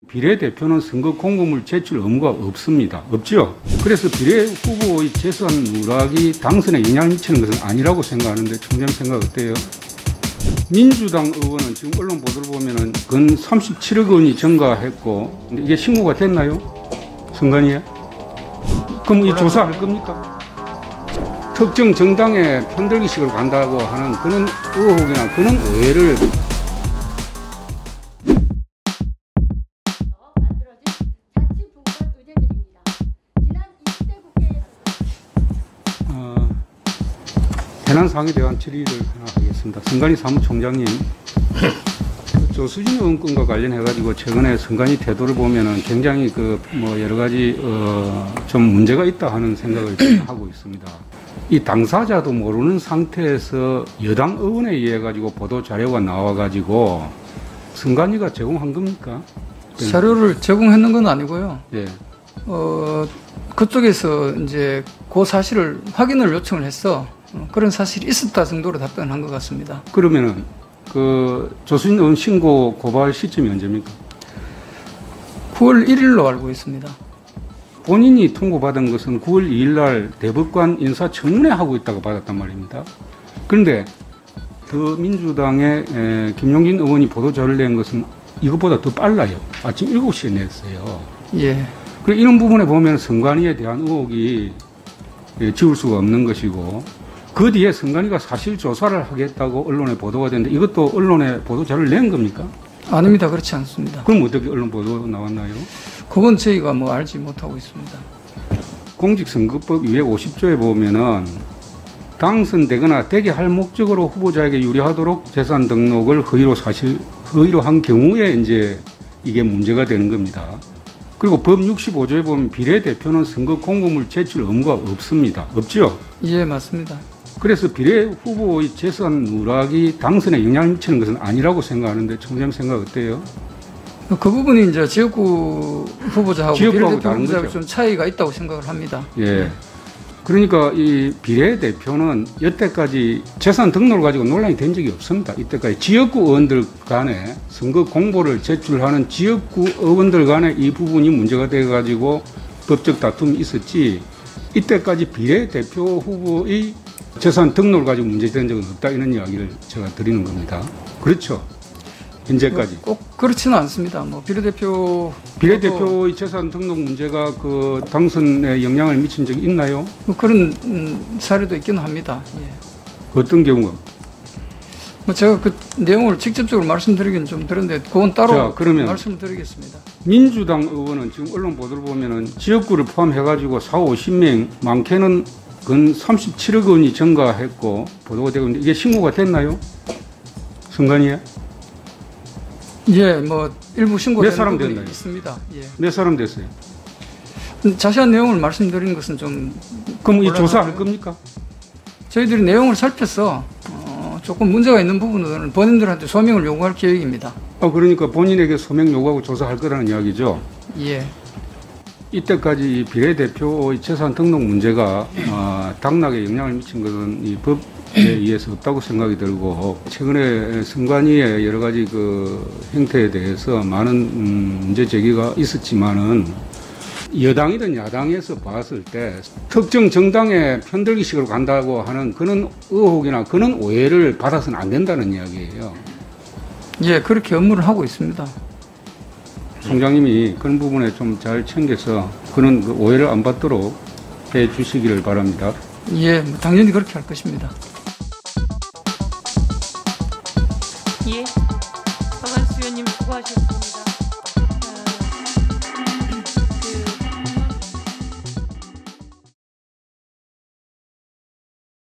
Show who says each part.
Speaker 1: 비례대표는 선거 공보물 제출 의무가 없습니다. 없죠? 그래서 비례후보의 재산 누락이 당선에 영향을 미치는 것은 아니라고 생각하는데 총장님 생각 어때요? 민주당 의원은 지금 언론 보도를 보면은 근 37억 원이 증가했고 이게 신고가 됐나요? 선관위에? 그럼 이 조사할 겁니까? 특정 정당의 편들기식으로 간다고 하는 그런 의혹이나 그런 오해를 해난사항에 대한 질의를 하나 하겠습니다. 선관위 사무총장님, 조수진 의원 건과 관련해가지고 최근에 선관위 태도를 보면은 굉장히 여러 가지 좀 문제가 있다 하는 생각을 하고 있습니다. 이 당사자도 모르는 상태에서 여당 의원에 의해 가지고 보도 자료가 나와가지고 선관위가 제공한 겁니까?
Speaker 2: 자료를 제공했는 건 아니고요.
Speaker 1: 예.
Speaker 2: 그쪽에서 이제 그 사실을 확인을 요청을 해서 그런 사실이 있었다 정도로 답변한 것 같습니다.
Speaker 1: 그러면은 조수진 의원 신고 고발 시점이 언제입니까?
Speaker 2: 9월 1일로 알고 있습니다.
Speaker 1: 본인이 통보받은 것은 9월 2일 날 대법관 인사청문회 하고 있다고 받았단 말입니다. 그런데 민주당의 김용진 의원이 보도자료를 낸 것은 이것보다 더 빨라요. 아침 7시에 냈어요.
Speaker 2: 예.
Speaker 1: 그래서 이런 부분에 보면 선관위에 대한 의혹이 지울 수가 없는 것이고 그 뒤에 선관위가 사실 조사를 하겠다고 언론에 보도가 됐는데 이것도 언론에 보도자료를 낸 겁니까?
Speaker 2: 아닙니다. 그렇지 않습니다.
Speaker 1: 그럼 어떻게 언론 보도 나왔나요?
Speaker 2: 그건 저희가 알지 못하고 있습니다.
Speaker 1: 공직선거법 250조에 보면은 당선되거나 되게 할 목적으로 후보자에게 유리하도록 재산 등록을 허위로 한 경우에 이제 이게 문제가 되는 겁니다. 그리고 법 65조에 보면 비례대표는 선거 공보물 제출 의무가 없습니다. 없죠?
Speaker 2: 예, 맞습니다.
Speaker 1: 그래서 비례후보의 재산 누락이 당선에 영향을 미치는 것은 아니라고 생각하는데 총장님 생각 어때요?
Speaker 2: 그 부분이 이제 지역구 후보자하고
Speaker 1: 지역구하고
Speaker 2: 비례대표
Speaker 1: 다른
Speaker 2: 후보자하고
Speaker 1: 거죠.
Speaker 2: 좀 차이가 있다고 생각을 합니다.
Speaker 1: 예. 그러니까 이 비례대표는 여태까지 재산 등록을 가지고 논란이 된 적이 없습니다. 이때까지 지역구 의원들 간에 선거 공보를 제출하는 지역구 의원들 간에 이 부분이 문제가 돼가지고 법적 다툼이 있었지 이때까지 비례대표 후보의 재산 등록을 가지고 문제된 적은 없다 이런 이야기를 제가 드리는 겁니다. 그렇죠? 현재까지.
Speaker 2: 꼭 그렇지는 않습니다.
Speaker 1: 비례대표의 재산 등록 문제가 당선에 영향을 미친 적이 있나요?
Speaker 2: 그런 사례도 있기는 합니다. 예.
Speaker 1: 어떤 경우가?
Speaker 2: 제가 그 내용을 직접적으로 말씀드리긴 좀 그런데 그건 따로
Speaker 1: 자, 그러면
Speaker 2: 말씀을 드리겠습니다.
Speaker 1: 민주당 의원은 지금 언론 보도를 보면은 지역구를 포함해가지고 50명 많게는 근 37억 원이 증가했고 보도가 되고 있는데 이게 신고가 됐나요? 선관위에?
Speaker 2: 예, 일부 신고된
Speaker 1: 몇 사람
Speaker 2: 부분이
Speaker 1: 됐나요?
Speaker 2: 있습니다. 예.
Speaker 1: 몇 사람 됐어요?
Speaker 2: 자세한 내용을 말씀드리는 것은 좀
Speaker 1: 그럼 이 조사할 겁니까?
Speaker 2: 저희들이 내용을 살펴서 조금 문제가 있는 부분은 본인들한테 소명을 요구할 계획입니다.
Speaker 1: 그러니까 본인에게 소명 요구하고 조사할 거라는 이야기죠?
Speaker 2: 예.
Speaker 1: 이때까지 비례대표의 재산 등록 문제가 당락에 영향을 미친 것은 이 법에 의해서 없다고 생각이 들고 최근에 선관위의 여러 가지 행태에 대해서 많은 문제 제기가 있었지만은 여당이든 야당에서 봤을 때 특정 정당의 편들기식으로 간다고 하는 그런 의혹이나 그런 오해를 받아서는 안 된다는 이야기예요.
Speaker 2: 예, 그렇게 업무를 하고 있습니다.
Speaker 1: 총장님이 그런 부분에 좀 잘 챙겨서 그런 오해를 안 받도록 해 주시기를 바랍니다.
Speaker 2: 예, 당연히 그렇게 할 것입니다.
Speaker 3: 예, 박한수 의원님 수고하셨습니다.